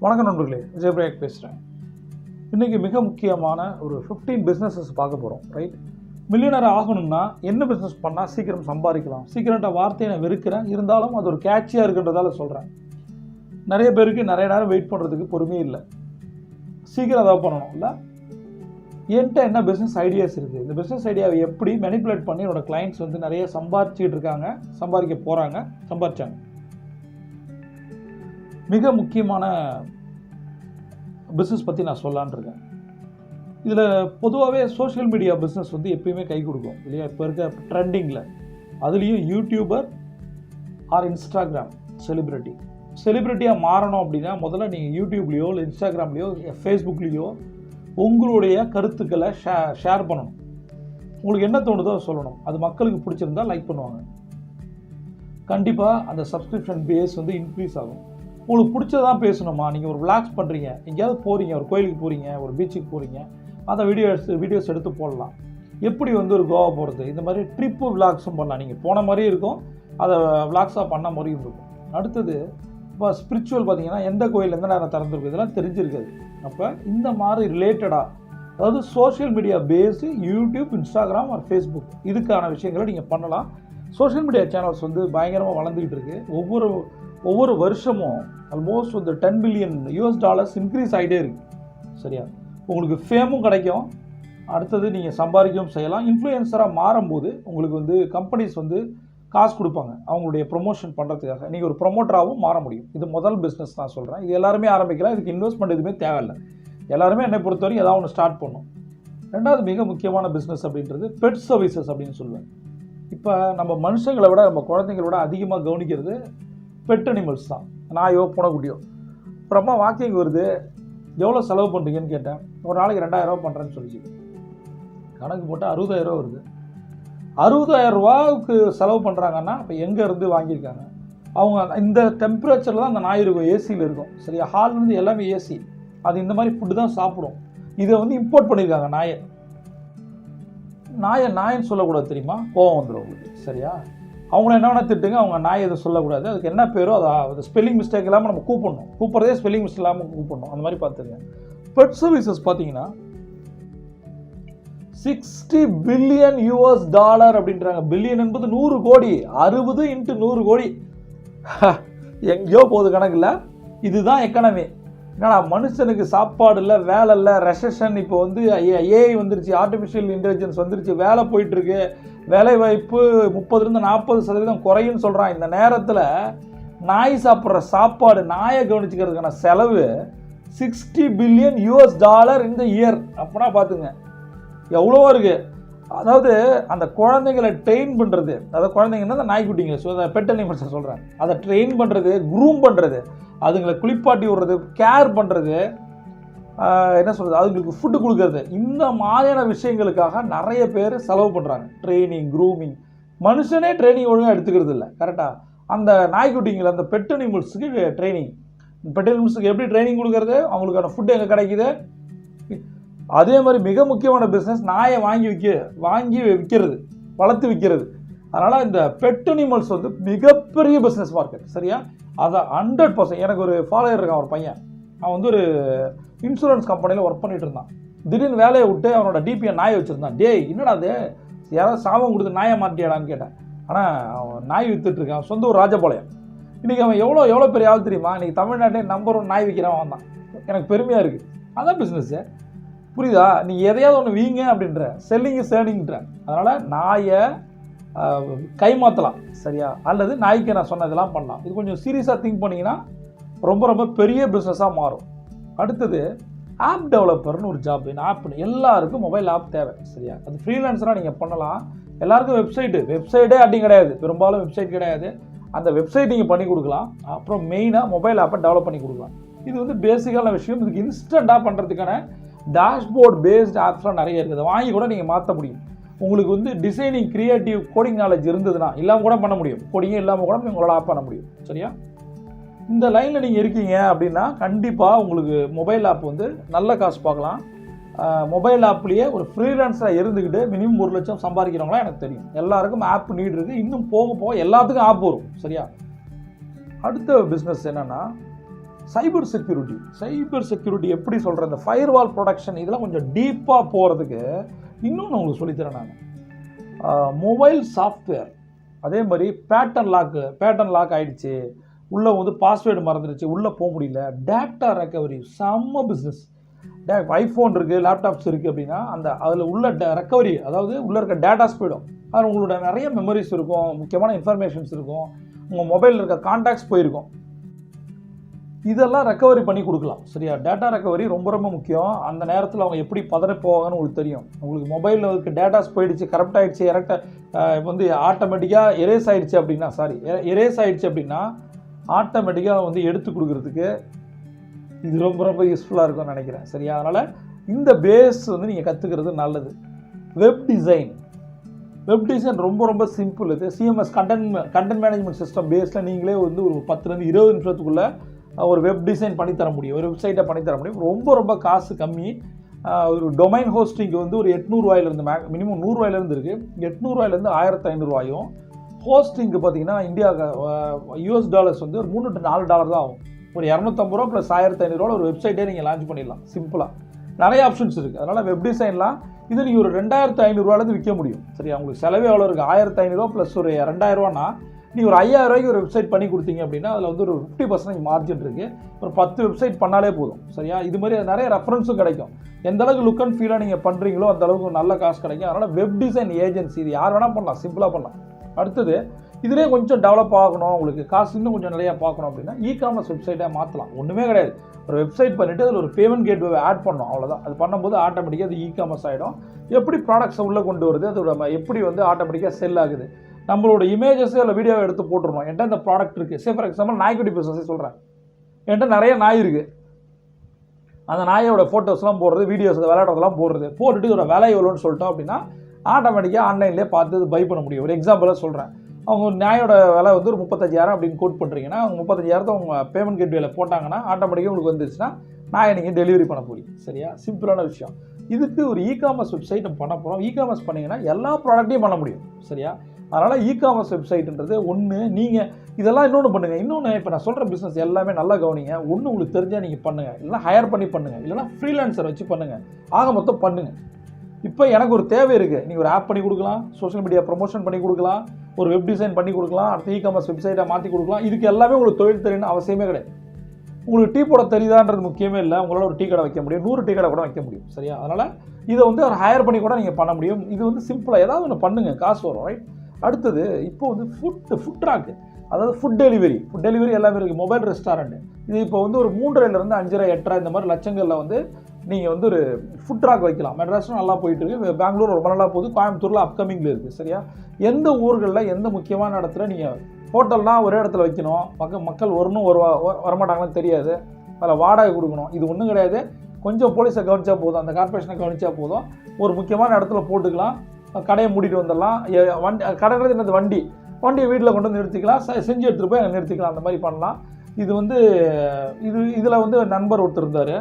வணக்கம் நண்பர்களே, விஜயபிரயாக் பேசுகிறேன். இன்றைக்கி மிக முக்கியமான ஒரு 15 பிஸ்னஸஸ் பார்க்க போகிறோம். ரைட், மில்லியனர் ஆகணும்னா என்ன பிஸ்னஸ் பண்ணால் சீக்கிரம் சம்பாதிக்கலாம்? சீக்கிரட்ட வார்த்தையை நான் வெறுக்கிறேன், இருந்தாலும் அது ஒரு கேட்சியாக இருக்குன்றதால சொல்கிறேன். நிறைய பேருக்கு நிறைய நேரம் வெயிட் பண்ணுறதுக்கு பொறுமையே இல்லை. சீக்கிரம் அதாவது பண்ணணும் இல்லை. என்கிட்ட என்ன பிஸ்னஸ் ஐடியாஸ் இருக்குது, இந்த பிஸ்னஸ் ஐடியாவை எப்படி மேனிப்புலேட் பண்ணி என்னோடய கிளைண்ட்ஸ் வந்து நிறைய சம்பாதிச்சிட்டு இருக்காங்க, சம்பாதிக்க போகிறாங்க, சம்பாதிச்சாங்க. மிக முக்கியமான பிஸ்னஸ் பற்றி நான் சொல்லலான் இருக்கேன். இதில் பொதுவாகவே சோஷியல் மீடியா பிஸ்னஸ் வந்து எப்பயுமே கை கொடுக்கும் இல்லையா? இப்போ இருக்க ட்ரெண்டிங்கில் அதுலேயும் யூடியூபர் ஆர் இன்ஸ்டாகிராம் செலிப்ரிட்டியாக மாறணும் அப்படின்னா முதல்ல நீங்கள் யூடியூப்லேயோ இல்லை இன்ஸ்டாகிராம்லேயோ ஃபேஸ்புக்லேயோ உங்களுடைய கருத்துக்களை ஷேர் பண்ணணும். உங்களுக்கு என்ன தோணுதோ சொல்லணும். அது மக்களுக்கு பிடிச்சிருந்தா லைக் பண்ணுவாங்க. கண்டிப்பாக அந்த சப்ஸ்கிரிப்ஷன் பேஸ் வந்து இன்க்ரீஸ் ஆகும். உங்களுக்கு பிடிச்சதான் பேசணுமா? நீங்கள் ஒரு விளாக்ஸ் பண்ணுறீங்க, எங்கேயாவது போகிறீங்க, ஒரு கோயிலுக்கு போகிறீங்க, ஒரு பீச்சுக்கு போகிறீங்க, அதை வீடியோஸ் எடுத்து போடலாம். எப்படி வந்து ஒரு கோவா போகிறது, இந்த மாதிரி ட்ரிப்பு விளாக்ஸும் பண்ணலாம். நீங்கள் போன மாதிரியும் இருக்கும், அதை விளாக்ஸாக பண்ண மாதிரியும் இருக்கும். அடுத்தது இப்போ ஸ்பிரிச்சுவல் பார்த்தீங்கன்னா எந்த கோயில் எந்த நேரம் திறந்துருக்கு இதெல்லாம் தெரிஞ்சிருக்காது. அப்போ இந்த மாதிரி ரிலேட்டடாக, அதாவது social media base YouTube, Instagram or Facebook, இதுக்கான விஷயங்களை நீங்கள் பண்ணலாம். சோஷியல் மீடியா சேனல்ஸ் வந்து பயங்கரமாக வளர்ந்துக்கிட்டு இருக்குது. ஒவ்வொரு வருஷமும் ஆல்மோஸ்ட் வந்து $10 பில்லியன் இன்க்ரீஸ் ஆகிட்டே இருக்குது. சரியா? உங்களுக்கு ஃபேமும் கிடைக்கும், அடுத்தது நீங்கள் சம்பாதிக்கவும் செய்யலாம். இன்ஃப்ளூயன்சராக மாறும்போது உங்களுக்கு வந்து கம்பெனிஸ் வந்து காசு கொடுப்பாங்க அவங்களுடைய ப்ரொமோஷன் பண்ணுறதுக்காக. நீங்கள் ஒரு ப்ரொமோட்டராகவும் மாற முடியும். இது முதல் பிஸ்னஸ் நான் சொல்கிறேன். இது எல்லாருமே ஆரம்பிக்கலாம். இதுக்கு இன்வெஸ்ட்மெண்ட் எதுவுமே தேவையில்லை. எல்லாருமே என்னை பொறுத்தவரைக்கும் ஏதாவது ஒன்று ஸ்டார்ட் பண்ணணும். ரெண்டாவது மிக முக்கியமான பிஸ்னஸ் அப்படின்றது பெட் சர்வீசஸ் அப்படின்னு சொல்லுவேன். இப்போ நம்ம மனுஷங்களை விட நம்ம குழந்தைங்கள விட அதிகமாக கவனிக்கிறது பெட் அனிமல்ஸ் தான். நாயோ பூனைக்குட்டியோ. அப்புறமா வாக்கிங் வருது, எவ்வளோ செலவு பண்ணுறீங்கன்னு கேட்டேன். ஒரு நாளைக்கு 2000 பண்ணுறேன்னு சொல்லிச்சு. கணக்கு போட்டால் 60,000 வருது. 60,000 செலவு பண்ணுறாங்கன்னா இப்போ எங்கேருந்து வாங்கியிருக்காங்க? அவங்க இந்த டெம்பரேச்சரில் தான் அந்த நாய் இருக்கும், ஏசியில் இருக்கும். சரியா? ஹால்லேருந்து எல்லாமே ஏசி. அது இந்த மாதிரி ஃபுட்டு தான் சாப்பிடும். இதை வந்து இம்போர்ட் பண்ணியிருக்காங்க நாயன்னு சொல்லக்கூடாது, தெரியுமா? கோவம் வந்துடும் உங்களுக்கு. சரியா? அவங்கள என்ன வேணால் திட்டுங்க, அவங்க நாய் எதுவும் சொல்லக்கூடாது. அதுக்கு என்ன பேரோ அது ஸ்பெல்லிங் மிஸ்டேக் இல்லாமல் நம்ம கூப்பிட்றதே ஸ்பெல்லிங் மிஸ்டேக் இல்லாமல் கூப்பிடணும். அந்த மாதிரி பார்த்துருங்க. பெட் சர்வீசஸ் பார்த்தீங்கன்னா $60 பில்லியன் அப்படின்றாங்க. பில்லியன் என்பது 100 கோடி. 60 × 100 கோடி. எங்கேயோ போகுது கணக்கில். இதுதான் எக்கனமி. ஏன்னா மனுஷனுக்கு சாப்பாடு இல்லை, வேலை இல்லை, ரெசஷன். இப்போ வந்து ஏஐ வந்துருச்சு, ஆர்டிஃபிஷியல் இன்டெலிஜென்ஸ் வந்துருச்சு, வேலை போயிட்டுருக்கு. வேலை வாய்ப்பு 30-40% குறையுன்னு சொல்கிறான். இந்த நேரத்தில் நாய் சாப்பிட்ற சாப்பாடு, நாயை கவனிச்சுக்கிறதுக்கான செலவு $60 பில்லியன் இந்த இயர். அப்படின்னா பார்த்துங்க எவ்வளோ இருக்குது. அதாவது அந்த குழந்தைங்களை ட்ரெயின் பண்ணுறது, அதாவது குழந்தைங்கன்னா அந்த நாய்க்குட்டிங்க, ஸோ அதை பெட் அனிமல்ஸை சொல்கிறேன், அதை ட்ரெயின் பண்ணுறது, க்ரூம் பண்ணுறது, அதுங்களை குளிப்பாட்டி விடுறது, கேர் பண்ணுறது, என்ன சொல்கிறது, அதுங்களுக்கு ஃபுட்டு கொடுக்கறது, இந்த மாதிரியான விஷயங்களுக்காக நிறைய பேர் செலவு பண்ணுறாங்க. Training, grooming. மனுஷனே ட்ரைனிங் ஒழுங்காக எடுத்துக்கிறது இல்லை. கரெக்டாக? அந்த நாய்க்குட்டிங்களை, அந்த பெட் அனிமல்ஸுக்கு ட்ரைனிங். பெட் அனிமல்ஸுக்கு எப்படி ட்ரைனிங் கொடுக்கறது, அவங்களுக்கான ஃபுட்டு எங்கே கிடைக்குது? அதே மாதிரி மிக முக்கியமான பிஸ்னஸ் நாயை வாங்கி விற்கிறது, வளர்த்து விற்கிறது. அதனால் இந்த பெட் அனிமல்ஸ் வந்து மிகப்பெரிய பிஸ்னஸ் மார்க்கெட். சரியா? அதை 100%. எனக்கு ஒரு ஃபாலோயர் இருக்கான், ஒரு பையன். அவன் வந்து ஒரு இன்சூரன்ஸ் கம்பெனியில் ஒர்க் பண்ணிட்டு இருந்தான். திடீர்னு வேலையை விட்டு அவனோட டிபியை நாயை வச்சுருந்தான். டேய், என்னடா அது, யாராவது சாபம் கொடுத்து நாயை மாட்டியாடான்னு கேட்டேன். ஆனால் அவன் நாய் விற்றுட்ருக்கான். சொந்த ஒரு ராஜபாளையம். இன்றைக்கி அவன் எவ்வளோ பெரிய ஆள் தெரியுமா? இன்றைக்கி தமிழ்நாட்டிலே நம்பர் 1 நாய் விற்கிறவன் தான். எனக்கு பெருமையாக இருக்குது. அதான் பிஸ்னஸ்ஸு. புரியுதா? நீ எதையாவது ஒன்று வீங்க அப்படின்ற, செல்லிங்கு சேர்னிங்ன்ற. அதனால் நாயை கைமாற்றலாம். சரியா? அல்லது நாய்க்கு நான் சொன்னதெல்லாம் பண்ணலாம். இது கொஞ்சம் சீரியஸாக திங்க் பண்ணிங்கன்னா ரொம்ப பெரிய பிஸ்னஸாக மாறும். அடுத்தது ஆப் டெவலப்பர்னு ஒரு ஜாப். எல்லாருக்கும் மொபைல் ஆப் தேவை. சரியா? அது ஃப்ரீலான்ஸராக நீங்கள் பண்ணலாம். எல்லாருக்கும் வெப்சைட்டே அடி கிடையாது, பெரும்பாலும் வெப்சைட் கிடையாது. அந்த வெப்சைட் நீங்கள் பண்ணி கொடுக்கலாம். அப்புறம் மெயினாக மொபைல் ஆப்பை டெவலப் பண்ணி கொடுக்கலாம். இது வந்து பேசிக்கான விஷயம். இதுக்கு இன்ஸ்டண்ட்டாக பண்ணுறதுக்கான டேஷ்போர்ட் பேஸ்ட் ஆப்ஸ்லாம் நிறைய இருக்குது. அதை வாங்கி கூட நீங்கள் மாற்ற முடியும். உங்களுக்கு வந்து டிசைனிங், கிரியேட்டிவ், கோடிங் நாலேஜ் இருந்ததுன்னா இல்லாமல் கூட பண்ண முடியும். கோடிங்கே இல்லாமல் கூட உங்களால் ஆப் பண்ண முடியும். சரியா? இந்த லைனில் நீங்கள் இருக்கீங்க அப்படின்னா கண்டிப்பாக உங்களுக்கு மொபைல் ஆப் வந்து நல்ல காசு பார்க்கலாம். மொபைல் ஆப்லேயே ஒரு ஃப்ரீலான்ஸாக இருந்துக்கிட்டு மினிமம் 1 லட்சம் சம்பாதிக்கிறவங்களாம் எனக்கு தெரியும். எல்லாருக்கும் ஆப் நீட் இருக்குது. இன்னும் போக எல்லாத்துக்கும் ஆப் வரும். சரியா? அடுத்த பிஸ்னஸ் என்னென்னா சைபர் செக்யூரிட்டி எப்படி சொல்கிறேன், இந்த ஃபயர்வால் ப்ரொடக்ஷன் இதெல்லாம் கொஞ்சம் டீப்பாக போகிறதுக்கு இன்னொன்று உங்களுக்கு சொல்லித்தரேன் நான். மொபைல் சாஃப்ட்வேர், அதே மாதிரி பேட்டர்ன் லாக் ஆகிடுச்சு, உள்ளே வந்து பாஸ்வேர்டு மறந்துடுச்சு, உள்ளே போக முடியல, டேட்டா ரெக்கவரி செம்ம பிஸ்னஸ். ஐஃபோன் இருக்குது, லேப்டாப்ஸ் இருக்குது அப்படின்னா அதில் உள்ள ரெக்கவரி, அதாவது உள்ளே இருக்க டேட்டாஸ் போயிடும். அதில் உங்களோட நிறைய மெமரிஸ் இருக்கும், முக்கியமான இன்ஃபர்மேஷன்ஸ் இருக்கும், உங்கள் மொபைலில் இருக்க கான்டாக்ட்ஸ் போயிருக்கும், இதெல்லாம் ரெக்கவரி பண்ணி கொடுக்கலாம். சரியா, டேட்டா ரெக்கவரி ரொம்ப ரொம்ப முக்கியம். அந்த நேரத்தில் அவங்க எப்படி பதற போவாங்கன்னு உங்களுக்கு தெரியும். உங்களுக்கு மொபைலில் இருக்க டேட்டாஸ் போயிடுச்சு, கரெக்ட் ஆகிடுச்சு, வந்து ஆட்டோமேட்டிக்காக எரேஸ் ஆகிடுச்சு அப்படின்னா ஆட்டோமேட்டிக்காக வந்து எடுத்து கொடுக்குறதுக்கு இது ரொம்ப ரொம்ப யூஸ்ஃபுல்லாக இருக்கும்னு நினைக்கிறேன். சரியா, அதனால் இந்த பேஸ் வந்து நீங்கள் கற்றுக்கிறது நல்லது. வெப் டிசைன் ரொம்ப ரொம்ப சிம்பிள். இது சிஎம்எஸ் கண்டென்ட் மேனேஜ்மெண்ட் சிஸ்டம் பேஸில் நீங்களே வந்து ஒரு 10 to 20 நிமிஷத்துக்குள்ளே ஒரு வெப் டிசைன் பண்ணித்தர முடியும், ஒரு வெப்சைட்டை பண்ணித்தர முடியும். ரொம்ப ரொம்ப காசு கம்மி. ஒரு டொமைன் ஹோஸ்டிங்க்கு வந்து ஒரு 800 ரூபாயிலிருந்து மினிமம் 100 ரூபாயிலேருந்து இருக்குது, 800 ரூபாயிலேருந்து 1500 ரூபாயும். ஹோஸ்டிங்க்கு பார்த்தீங்கன்னா US டாலர்ஸ் வந்து ஒரு $3 to 4 தான் ஆகும். ஒரு 250 ரூபா ப்ளஸ் 1500 ரூபா ஒரு வெப்சைட்டே நீங்கள் லான்ச் பண்ணிடலாம் சிம்பிளாக. நிறைய ஆப்ஷன்ஸ் இருக்குது. அதனால் வெப் டிசைன்லாம் இது நீங்கள் ஒரு 2500 ரூபாயிலேருந்து விற்க முடியும். சரியா, உங்களுக்கு செலவே எவ்வளோ இருக்குது, 1500 ரூபா ப்ளஸ் ஒரு 2000 ரூபானா நீங்கள் ஒரு 5000 ரூபாய்க்கு ஒரு வெப்சைட் பண்ணி கொடுத்தீங்க அப்படின்னா அதில் வந்து ஒரு 50% மார்ஜின் இருக்குது. ஒரு 10 வெப்சைட் பண்ணாலே போதும். சரியா, இது மாதிரி நிறைய ரெஃபரன்ஸும் கிடைக்கும். எந்த அளவுக்கு லுக் அண்ட் ஃபீலாக நீங்கள் பண்ணுறீங்களோ அந்த அளவுக்கு நல்ல காசு கிடைக்கும். அதனால் வெப் டிசைன் ஏஜென்சி இது யார் வேணால் பண்ணலாம், சிம்பிளாக பண்ணலாம். அடுத்தது இதிலே கொஞ்சம் டெவலப் ஆகணும், உங்களுக்கு காசு இன்னும் கொஞ்சம் நிறையா பார்க்கணும் அப்படின்னா இ-காமர்ஸ் வெப்சைட்டாக மாற்றலாம். ஒன்றுமே கிடையாது, ஒரு வெப்சைட் பண்ணிவிட்டு அதில் ஒரு பேமெண்ட் கேட்வே ஆட் பண்ணணும், அவ்வளோதான். அது பண்ணும்போது ஆட்டோமேட்டிக்காக அது இ-காமர்ஸ் ஆகிடும். எப்படி ப்ராடக்ட்ஸை உள்ளே கொண்டு வருது, அதோட எப்படி வந்து ஆட்டோமேட்டிக்காக செல் ஆகுது, நம்மளோட இமேஜஸே அதில் வீடியோவை எடுத்து போட்டுருணும். என்கிட்ட இந்த ப்ராடக்ட் இருக்குது, சே ஃபார் எக்ஸாம்பிள் நாய்க்குட்டி பிஸ்னஸே சொல்கிறேன். என்கிட்ட நிறைய நாய் இருக்குது, அந்த நாயோட ஃபோட்டோஸ்லாம் போடுறது, வீடியோஸ் விளையாடுறதெல்லாம் போட்டுட்டு ஒரு விலை எவ்வளோன்னு சொல்லிட்டோம் அப்படின்னா ஆட்டோமேட்டிக்காக ஆன்லைன்லேயே பார்த்து பை பண்ண முடியும். ஒரு எக்ஸாம்பிளாக சொல்கிறேன், அவங்க நாயோட விலை வந்து ஒரு 35,000 அப்படின்னு கோட் பண்ணுறீங்கன்னா அவங்க 35,000 அவங்க பேமெண்ட் கேட்வேல போட்டாங்கன்னா ஆட்டோமேட்டிக்காக உங்களுக்கு வந்துருச்சுன்னா நாயை நீங்கள் டெலிவரி பண்ண போறீங்க. சரியா, சிம்பிளான விஷயம். இதுக்கு ஒரு இ-காமர்ஸ் வெப்சைட் நம்ம பண்ண போகிறோம். இ-காமர்ஸ் பண்ணிங்கன்னா எல்லா ப்ராடக்ட்டையும் பண்ண முடியும். சரியா, அதனால் இ-காமர்ஸ் வெப்சைட்டுன்றது ஒன்று. நீங்கள் இதெல்லாம் இன்னொன்று பண்ணுங்கள். இன்னொன்று, இப்போ நான் சொல்கிற பிஸ்னஸ் எல்லாமே நல்லா கவனிங்க. ஒன்று உங்களுக்கு தெரிஞ்சால் நீங்கள் பண்ணுங்கள், இல்லைனா ஹையர் பண்ணி பண்ணுங்கள், இல்லைனா ஃப்ரீலான்சர் வச்சு பண்ணுங்கள். ஆக மொத்தம் பண்ணுங்கள். இப்போ எனக்கு ஒரு தேவை இருக்குது, நீங்கள் ஒரு ஆப் பண்ணி கொடுக்கலாம், சோஷியல் மீடியா ப்ரொமோஷன் பண்ணி கொடுக்கலாம், ஒரு வெப் டிசைன் பண்ணி கொடுக்கலாம், அடுத்த இ-காமர்ஸ் வெப்சைட்டை மாற்றி கொடுக்கலாம். இதுக்கு எல்லாமே உங்களுக்கு தொழில் தெரியணும்னு அவசியமே கிடையாது. உங்களுக்கு டீ போட தெரியுதான்றது முக்கியமே இல்லை. உங்களால் ஒரு டீ கடை வைக்க முடியும், 100 டீ கடை கூட வைக்க முடியும். சரியா, அதனால் இதை வந்து ஒரு ஹையர் பண்ணி கூட நீங்கள் பண்ண முடியும். இது வந்து சிம்பிளாக ஏதாவது ஒன்று பண்ணுங்கள், காசு வரும். ரைட். அடுத்தது இப்போ வந்து ஃபுட் ட்ராக்கு, அதாவது ஃபுட் டெலிவரி எல்லாமே இருக்குது. மொபைல் ரெஸ்டாரண்ட் இது இப்போ வந்து ஒரு 3.5 to 5.5 8.5 இந்த மாதிரி லட்சங்களில் வந்து நீங்கள் வந்து ஒரு ஃபுட் ட்ராக் வைக்கலாம். மெட்ராஸும் நல்லா போயிட்டு இருக்குது, பெங்களூர் ரொம்ப நல்லா போகுது, கோயம்புத்தூரில் அப்கமிங்கில் இருக்குது. சரியா, எந்த ஊர்களில் எந்த முக்கியமான இடத்துல நீங்கள் ஹோட்டல்னால் ஒரே இடத்துல வைக்கணும், மக்கள் வரமாட்டாங்கன்னு தெரியாது, அதில் வாடகை கொடுக்கணும், இது ஒன்றும் கிடையாது. கொஞ்சம் போலீஸை கவனிச்சா போதும், அந்த கார்பரேஷனை கவனிச்சா போதும், ஒரு முக்கியமான இடத்துல போட்டுக்கலாம், கடையை மூடிட்டு வந்துடலாம். கடைன்றது என்னது, வண்டியை வீட்டில் கொண்டு வந்து நிறுத்திக்கலாம், செஞ்சு எடுத்துகிட்டு போய் அங்கே நிறுத்திக்கலாம், அந்த மாதிரி பண்ணலாம். இது வந்து இதில் வந்து நண்பர் ஒருத்தர் இருந்தார்,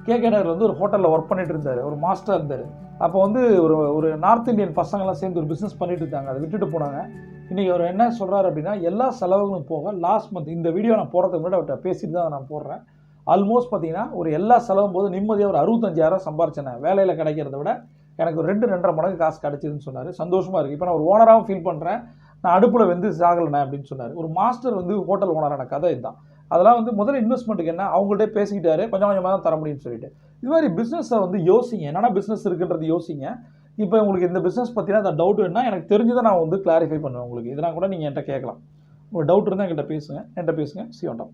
கேகே நகரில் வந்து ஒரு ஹோட்டலில் ஒர்க் பண்ணிட்டு இருந்தார், ஒரு மாஸ்டராக இருந்தார். அப்போ வந்து ஒரு நார்த் இந்தியன் பசங்கள்லாம் சேர்ந்து ஒரு பிஸ்னஸ் பண்ணிட்டு இருந்தாங்க, அதை விட்டுட்டு போனாங்க. இன்றைக்கி அவர் என்ன சொல்கிறார் அப்படின்னா, எல்லா செலவுகளும் போக லாஸ்ட் மந்த், இந்த வீடியோ நான் போகிறதுக்கு முன்னாடி அவர்கிட்ட பேசிட்டு தான் நான் போடுறேன், ஆல்மோஸ்ட் பார்த்தீங்கன்னா ஒரு எல்லா செலவும் போது நிம்மதியாக ஒரு 65,000 சம்பாரிச்சேன். வேலையில் கிடைக்கிறத விட எனக்கு ஒரு 2-2.5 மடங்கு காசு கிடச்சிதுன்னு சொன்னார். சந்தோஷமாக இருக்குது. இப்போ நான் ஒரு ஓனராகவும் ஃபீல் பண்ணுறேன், நான் அடுப்பில் வெந்து சாகலைண்ணே அப்படின்னு சொன்னார். ஒரு மாஸ்டர் வந்து ஹோட்டல் ஓனரான கதை இதுதான். அதெல்லாம் வந்து முதல்ல இன்வெஸ்ட்மெண்ட்டுக்கு என்ன அவங்கள்ட்ட பேசிக்கிட்டாரு, கொஞ்சம் கொஞ்சமாக தான் தர முடியும்னு சொல்லிட்டு. இது மாதிரி பிஸ்னஸை வந்து யோசிங்க, என்னென்ன பிஸ்னஸ் இருக்குன்றது யோசிங்க. இப்போ உங்களுக்கு இந்த பிஸ்னஸ் பற்றினா அந்த டவுட் வேணுன்னா எனக்கு தெரிஞ்சதை நான் வந்து கிளாரிஃபை பண்ணுவேன் உங்களுக்கு. இதெல்லாம் கூட நீங்கள் என்கிட்ட கேட்கலாம். உங்களுக்கு டவுட் இருந்தால் என்கிட்ட பேசுங்க. See you on top.